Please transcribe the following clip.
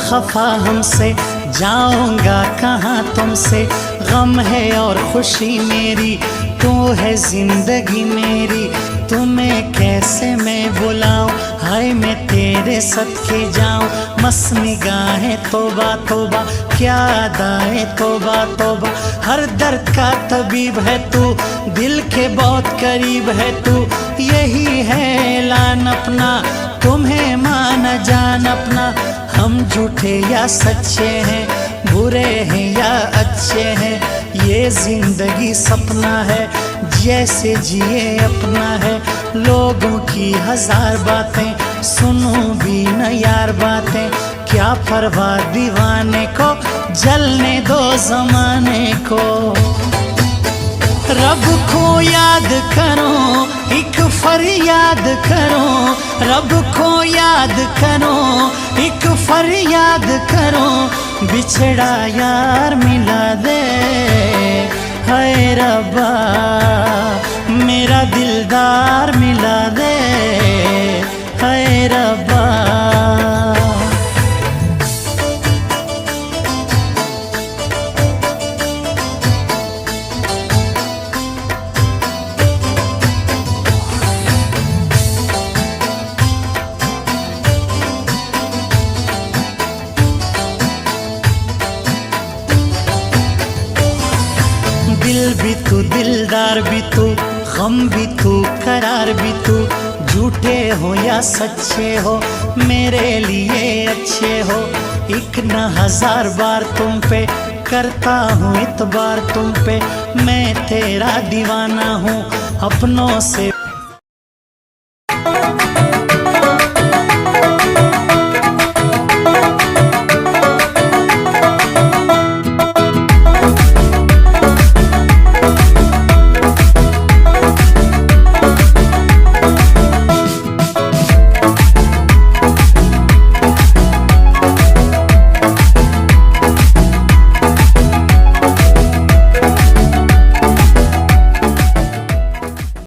खफा हमसे, जाऊंगा कहाँ तुमसे। गम है और खुशी मेरी, तू है जिंदगी मेरी, तुम्हें कैसे मैं बुलाऊं। हाय मैं तेरे सदके जाऊं, मस्त निगाहें तौबा तौबा, क्या अदाएं तौबा तौबा। हर दर्द का तबीब है तू, दिल के बहुत करीब है तू। यही है ऐलान अपना, तुम्हें माना जान अपना। हम झूठे या सच्चे हैं, बुरे हैं या अच्छे हैं, ये जिंदगी सपना है, जैसे जिए अपना है। लोगों की हजार बातें सुनो भी न यार बातें, क्या परवाह दीवाने को, जलने दो जमाने को। रब को याद करो, एक फरियाद करो, रब को याद करो, एक फरियाद करो। बिछड़ा यार मिला दे, हाय रब्बा मेरा दिलदार मिला दे, हाय रब्बा। दिल भी तू, दिलदार भी तू, गम भी तू, करार भी तू। झूठे हो या सच्चे हो, मेरे लिए अच्छे हो। एक न हजार बार तुम पे करता हूँ इतबार तुम पे, मैं तेरा दीवाना हूँ अपनों से।